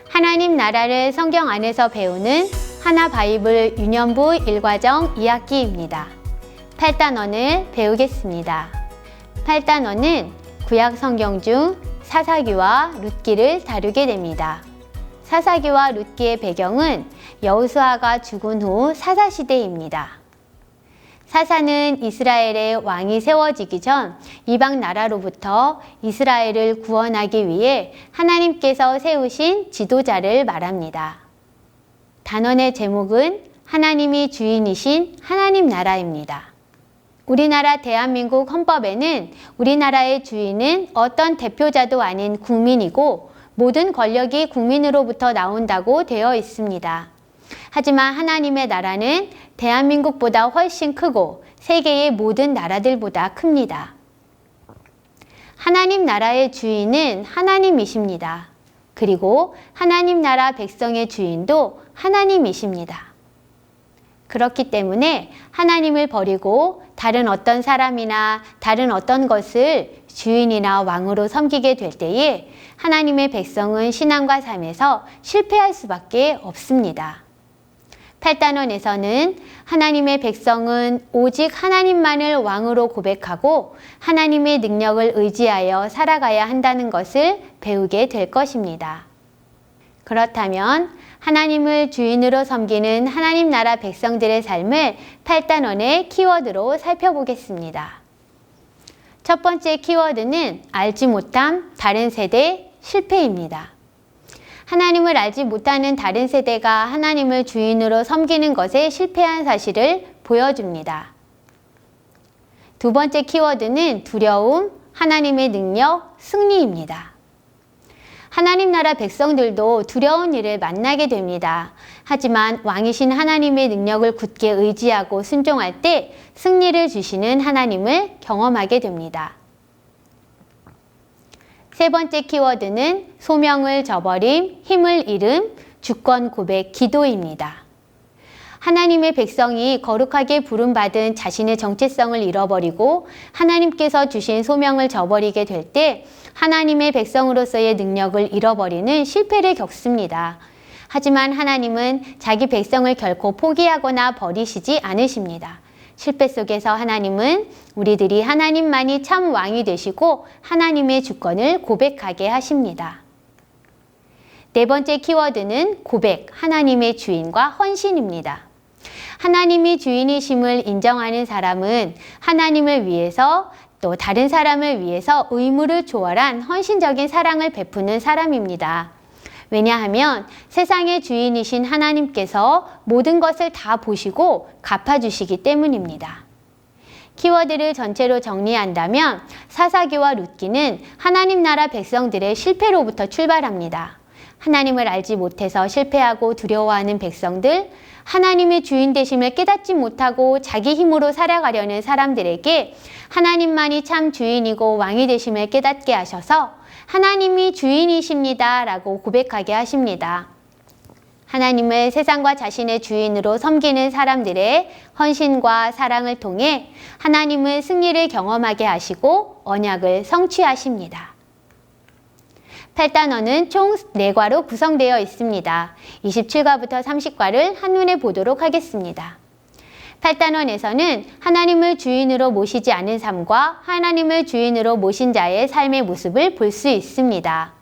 하나님 나라를 성경 안에서 배우는 하나바이블 유년부 1과정 2학기입니다. 8단원을 배우겠습니다. 8단원은 구약 성경 중 사사기와 룻기를 다루게 됩니다. 사사기와 룻기의 배경은 여호수아가 죽은 후 사사시대입니다. 사사는 이스라엘의 왕이 세워지기 전 이방 나라로부터 이스라엘을 구원하기 위해 하나님께서 세우신 지도자를 말합니다. 단원의 제목은 하나님이 주인이신 하나님 나라입니다. 우리나라 대한민국 헌법에는 우리나라의 주인은 어떤 대표자도 아닌 국민이고 모든 권력이 국민으로부터 나온다고 되어 있습니다. 하지만 하나님의 나라는 대한민국보다 훨씬 크고 세계의 모든 나라들보다 큽니다. 하나님 나라의 주인은 하나님이십니다. 그리고 하나님 나라 백성의 주인도 하나님이십니다. 그렇기 때문에 하나님을 버리고 다른 어떤 사람이나 다른 어떤 것을 주인이나 왕으로 섬기게 될 때에 하나님의 백성은 신앙과 삶에서 실패할 수밖에 없습니다. 8단원에서는 하나님의 백성은 오직 하나님만을 왕으로 고백하고 하나님의 능력을 의지하여 살아가야 한다는 것을 배우게 될 것입니다. 그렇다면 하나님을 주인으로 섬기는 하나님 나라 백성들의 삶을 8단원의 키워드로 살펴보겠습니다. 첫 번째 키워드는 알지 못함, 다른 세대, 실패입니다. 하나님을 알지 못하는 다른 세대가 하나님을 주인으로 섬기는 것에 실패한 사실을 보여줍니다. 두 번째 키워드는 두려움, 하나님의 능력, 승리입니다. 하나님 나라 백성들도 두려운 일을 만나게 됩니다. 하지만 왕이신 하나님의 능력을 굳게 의지하고 순종할 때 승리를 주시는 하나님을 경험하게 됩니다. 세 번째 키워드는 소명을 저버림, 힘을 잃음, 주권 고백, 기도입니다. 하나님의 백성이 거룩하게 부름받은 자신의 정체성을 잃어버리고 하나님께서 주신 소명을 저버리게 될 때 하나님의 백성으로서의 능력을 잃어버리는 실패를 겪습니다. 하지만 하나님은 자기 백성을 결코 포기하거나 버리시지 않으십니다. 실패 속에서 하나님은 우리들이 하나님만이 참 왕이 되시고 하나님의 주권을 고백하게 하십니다. 네 번째 키워드는 고백, 하나님의 주인과 헌신입니다. 하나님이 주인이심을 인정하는 사람은 하나님을 위해서 또 다른 사람을 위해서 의무를 초월한 헌신적인 사랑을 베푸는 사람입니다. 왜냐하면 세상의 주인이신 하나님께서 모든 것을 다 보시고 갚아주시기 때문입니다. 키워드를 전체로 정리한다면 사사기와 룻기는 하나님 나라 백성들의 실패로부터 출발합니다. 하나님을 알지 못해서 실패하고 두려워하는 백성들, 하나님의 주인 되심을 깨닫지 못하고 자기 힘으로 살아가려는 사람들에게 하나님만이 참 주인이고 왕이 되심을 깨닫게 하셔서 하나님이 주인이십니다 라고 고백하게 하십니다. 하나님을 세상과 자신의 주인으로 섬기는 사람들의 헌신과 사랑을 통해 하나님은 승리를 경험하게 하시고 언약을 성취하십니다. 8단원은 총 4과로 구성되어 있습니다. 27과부터 30과를 한눈에 보도록 하겠습니다. 8단원에서는 하나님을 주인으로 모시지 않은 삶과 하나님을 주인으로 모신 자의 삶의 모습을 볼 수 있습니다.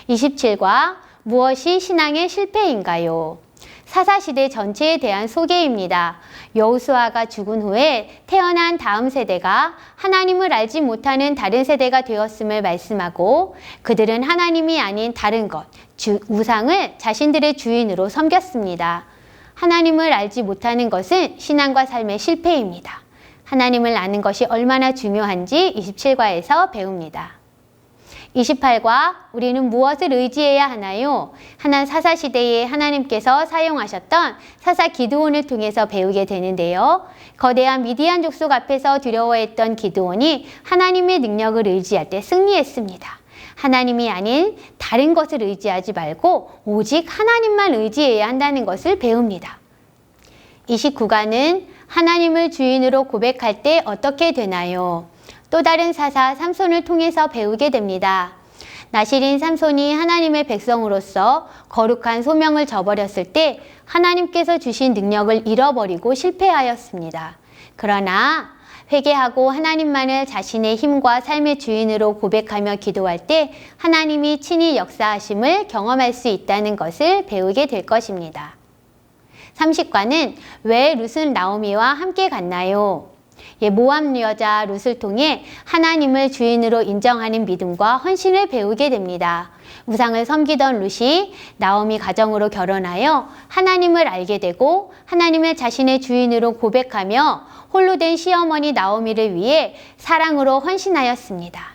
27과 무엇이 신앙의 실패인가요? 사사시대 전체에 대한 소개입니다. 여호수아가 죽은 후에 태어난 다음 세대가 하나님을 알지 못하는 다른 세대가 되었음을 말씀하고 그들은 하나님이 아닌 다른 것, 즉 우상을 자신들의 주인으로 섬겼습니다. 하나님을 알지 못하는 것은 신앙과 삶의 실패입니다. 하나님을 아는 것이 얼마나 중요한지 27과에서 배웁니다. 28과 우리는 무엇을 의지해야 하나요? 하나님 사사시대에 하나님께서 사용하셨던 사사 기드온을 통해서 배우게 되는데요. 거대한 미디안 족속 앞에서 두려워했던 기드온이 하나님의 능력을 의지할 때 승리했습니다. 하나님이 아닌 다른 것을 의지하지 말고 오직 하나님만 의지해야 한다는 것을 배웁니다. 29과는 하나님을 주인으로 고백할 때 어떻게 되나요? 또 다른 사사 삼손을 통해서 배우게 됩니다. 나실인 삼손이 하나님의 백성으로서 거룩한 소명을 저버렸을 때 하나님께서 주신 능력을 잃어버리고 실패하였습니다. 그러나 회개하고 하나님만을 자신의 힘과 삶의 주인으로 고백하며 기도할 때 하나님이 친히 역사하심을 경험할 수 있다는 것을 배우게 될 것입니다. 30과는 왜 룻은 나오미와 함께 갔나요? 모압 여자 룻을 통해 하나님을 주인으로 인정하는 믿음과 헌신을 배우게 됩니다. 우상을 섬기던 룻이 나오미 가정으로 결혼하여 하나님을 알게 되고 하나님을 자신의 주인으로 고백하며 홀로 된 시어머니 나오미를 위해 사랑으로 헌신하였습니다.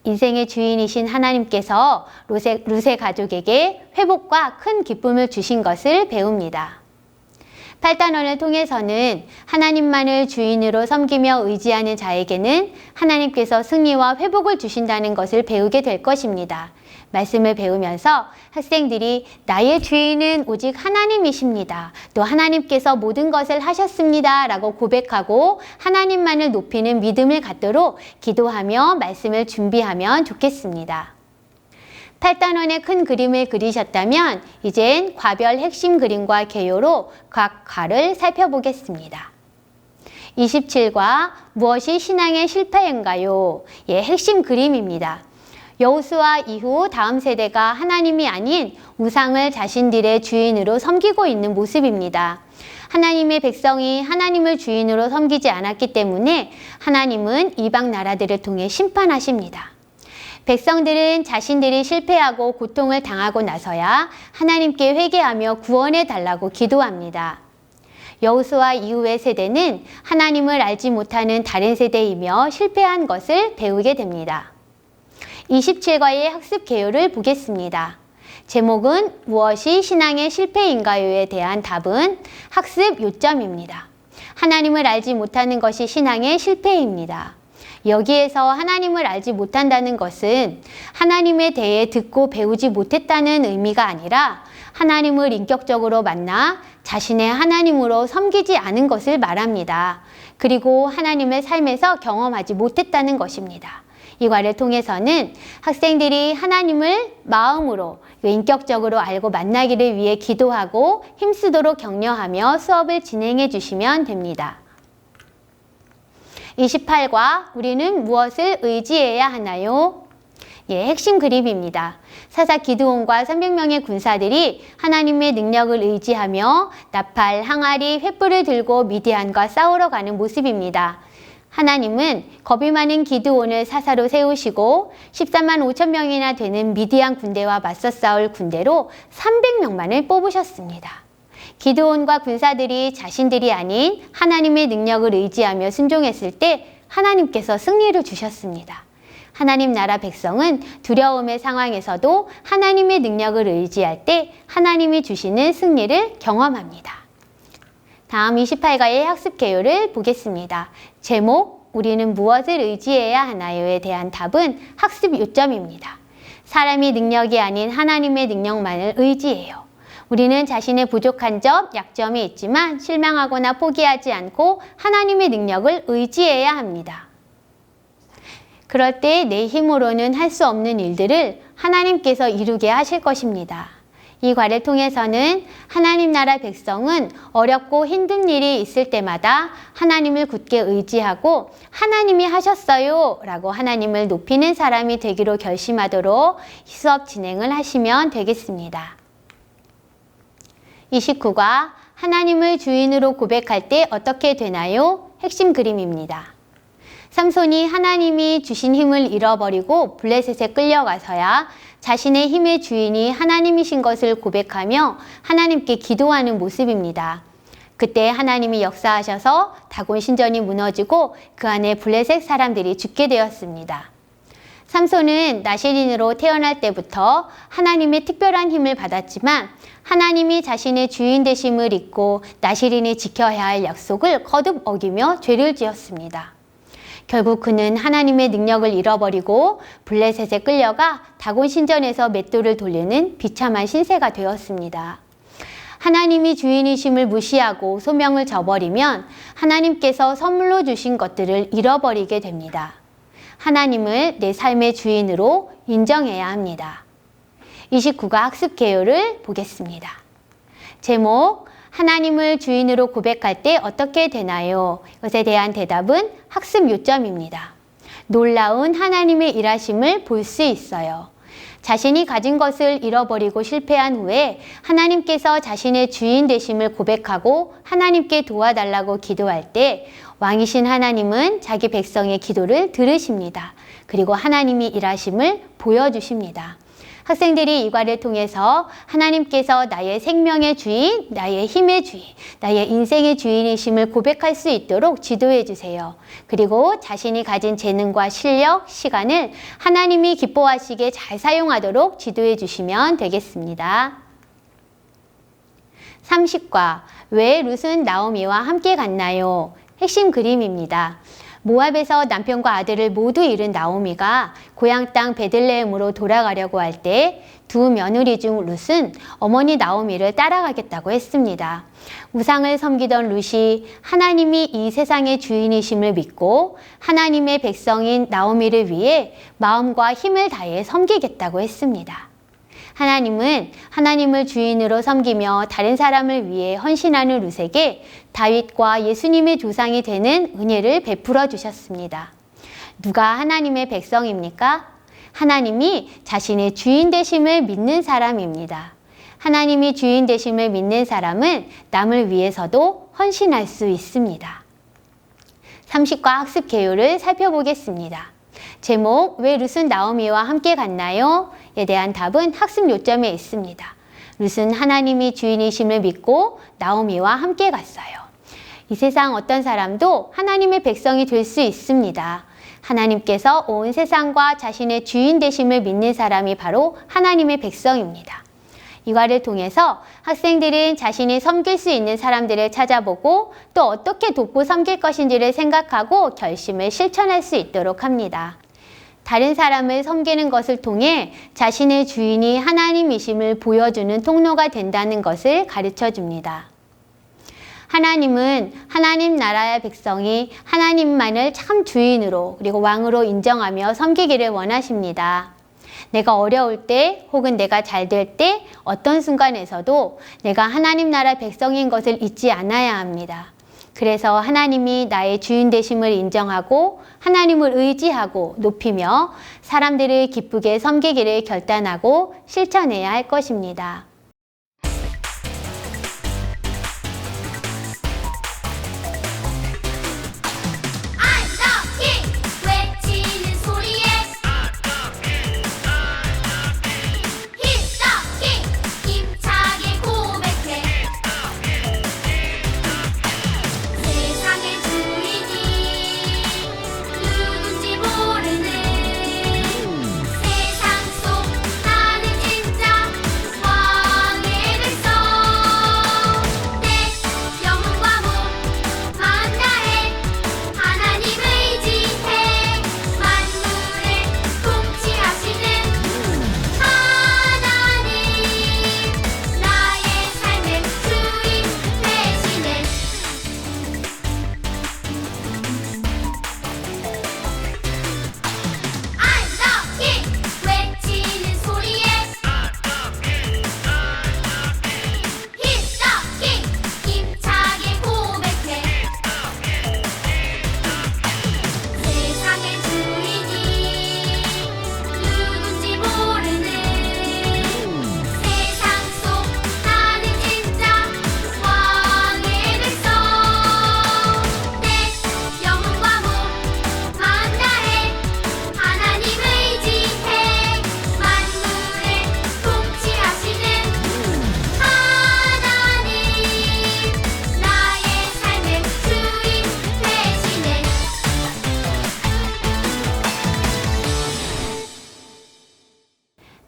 인생의 주인이신 하나님께서 룻의 가족에게 회복과 큰 기쁨을 주신 것을 배웁니다. 8단원을 통해서는 하나님만을 주인으로 섬기며 의지하는 자에게는 하나님께서 승리와 회복을 주신다는 것을 배우게 될 것입니다. 말씀을 배우면서 학생들이 나의 주인은 오직 하나님이십니다. 또 하나님께서 모든 것을 하셨습니다. 라고 고백하고 하나님만을 높이는 믿음을 갖도록 기도하며 말씀을 준비하면 좋겠습니다. 8단원의 큰 그림을 그리셨다면 이젠 과별 핵심 그림과 개요로 각 과를 살펴보겠습니다. 27과 무엇이 신앙의 실패인가요? 핵심 그림입니다. 여호수아 이후 다음 세대가 하나님이 아닌 우상을 자신들의 주인으로 섬기고 있는 모습입니다. 하나님의 백성이 하나님을 주인으로 섬기지 않았기 때문에 하나님은 이방 나라들을 통해 심판하십니다. 백성들은 자신들이 실패하고 고통을 당하고 나서야 하나님께 회개하며 구원해 달라고 기도합니다. 여호수아 이후의 세대는 하나님을 알지 못하는 다른 세대이며 실패한 것을 배우게 됩니다. 27과의 학습 개요를 보겠습니다. 제목은 무엇이 신앙의 실패인가요에 대한 답은 학습 요점입니다. 하나님을 알지 못하는 것이 신앙의 실패입니다. 여기에서 하나님을 알지 못한다는 것은 하나님에 대해 듣고 배우지 못했다는 의미가 아니라 하나님을 인격적으로 만나 자신의 하나님으로 섬기지 않은 것을 말합니다. 그리고 하나님을 삶에서 경험하지 못했다는 것입니다. 이 과를 통해서는 학생들이 하나님을 마음으로 인격적으로 알고 만나기를 위해 기도하고 힘쓰도록 격려하며 수업을 진행해 주시면 됩니다. 28과 우리는 무엇을 의지해야 하나요? 핵심 그림입니다. 사사 기드온과 300명의 군사들이 하나님의 능력을 의지하며 나팔, 항아리, 횃불을 들고 미디안과 싸우러 가는 모습입니다. 하나님은 겁이 많은 기드온을 사사로 세우시고 14만 5천 명이나 되는 미디안 군대와 맞서 싸울 군대로 300명만을 뽑으셨습니다. 기드온과 군사들이 자신들이 아닌 하나님의 능력을 의지하며 순종했을 때 하나님께서 승리를 주셨습니다. 하나님 나라 백성은 두려움의 상황에서도 하나님의 능력을 의지할 때 하나님이 주시는 승리를 경험합니다. 다음 28과의 학습 개요를 보겠습니다. 제목, 우리는 무엇을 의지해야 하나요에 대한 답은 학습 요점입니다. 사람이 능력이 아닌 하나님의 능력만을 의지해요. 우리는 자신의 부족한 점, 약점이 있지만 실망하거나 포기하지 않고 하나님의 능력을 의지해야 합니다. 그럴 때 내 힘으로는 할 수 없는 일들을 하나님께서 이루게 하실 것입니다. 이 과를 통해서는 하나님 나라 백성은 어렵고 힘든 일이 있을 때마다 하나님을 굳게 의지하고 하나님이 하셨어요 라고 하나님을 높이는 사람이 되기로 결심하도록 수업 진행을 하시면 되겠습니다. 29과 하나님을 주인으로 고백할 때 어떻게 되나요? 핵심 그림입니다. 삼손이 하나님이 주신 힘을 잃어버리고 블레셋에 끌려가서야 자신의 힘의 주인이 하나님이신 것을 고백하며 하나님께 기도하는 모습입니다. 그때 하나님이 역사하셔서 다곤 신전이 무너지고 그 안에 블레셋 사람들이 죽게 되었습니다. 삼손은 나실인으로 태어날 때부터 하나님의 특별한 힘을 받았지만 하나님이 자신의 주인 되심을 잊고 나실인이 지켜야 할 약속을 거듭 어기며 죄를 지었습니다. 결국 그는 하나님의 능력을 잃어버리고 블레셋에 끌려가 다곤 신전에서 맷돌을 돌리는 비참한 신세가 되었습니다. 하나님이 주인이심을 무시하고 소명을 저버리면 하나님께서 선물로 주신 것들을 잃어버리게 됩니다. 하나님을 내 삶의 주인으로 인정해야 합니다. 29가 학습 개요를 보겠습니다. 제목, 하나님을 주인으로 고백할 때 어떻게 되나요? 이것에 대한 대답은 학습 요점입니다. 놀라운 하나님의 일하심을 볼 수 있어요. 자신이 가진 것을 잃어버리고 실패한 후에 하나님께서 자신의 주인 되심을 고백하고 하나님께 도와달라고 기도할 때 왕이신 하나님은 자기 백성의 기도를 들으십니다. 그리고 하나님이 일하심을 보여주십니다. 학생들이 이과를 통해서 하나님께서 나의 생명의 주인, 나의 힘의 주인, 나의 인생의 주인이심을 고백할 수 있도록 지도해 주세요. 그리고 자신이 가진 재능과 실력, 시간을 하나님이 기뻐하시게 잘 사용하도록 지도해 주시면 되겠습니다. 30과 왜 룻은 나오미와 함께 갔나요? 핵심 그림입니다. 모압에서 남편과 아들을 모두 잃은 나오미가 고향 땅 베들레헴으로 돌아가려고 할 때 두 며느리 중 룻은 어머니 나오미를 따라가겠다고 했습니다. 우상을 섬기던 룻이 하나님이 이 세상의 주인이심을 믿고 하나님의 백성인 나오미를 위해 마음과 힘을 다해 섬기겠다고 했습니다. 하나님은 하나님을 주인으로 섬기며 다른 사람을 위해 헌신하는 룻에게 다윗과 예수님의 조상이 되는 은혜를 베풀어 주셨습니다. 누가 하나님의 백성입니까? 하나님이 자신의 주인 되심을 믿는 사람입니다. 하나님이 주인 되심을 믿는 사람은 남을 위해서도 헌신할 수 있습니다. 30과 학습 개요를 살펴보겠습니다. 제목, 왜 룻은 나오미와 함께 갔나요? 에 대한 답은 학습 요점에 있습니다. 룻은 하나님이 주인이심을 믿고 나오미와 함께 갔어요. 이 세상 어떤 사람도 하나님의 백성이 될 수 있습니다. 하나님께서 온 세상과 자신의 주인 되심을 믿는 사람이 바로 하나님의 백성입니다. 이과를 통해서 학생들은 자신이 섬길 수 있는 사람들을 찾아보고 또 어떻게 돕고 섬길 것인지를 생각하고 결심을 실천할 수 있도록 합니다. 다른 사람을 섬기는 것을 통해 자신의 주인이 하나님이심을 보여주는 통로가 된다는 것을 가르쳐 줍니다. 하나님은 하나님 나라의 백성이 하나님만을 참 주인으로 그리고 왕으로 인정하며 섬기기를 원하십니다. 내가 어려울 때 혹은 내가 잘 될 때 어떤 순간에서도 내가 하나님 나라 백성인 것을 잊지 않아야 합니다. 그래서 하나님이 나의 주인 되심을 인정하고 하나님을 의지하고 높이며 사람들을 기쁘게 섬기기를 결단하고 실천해야 할 것입니다.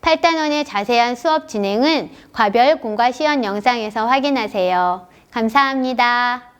팔단원의 자세한 수업 진행은 과별 공과 시연 영상에서 확인하세요. 감사합니다.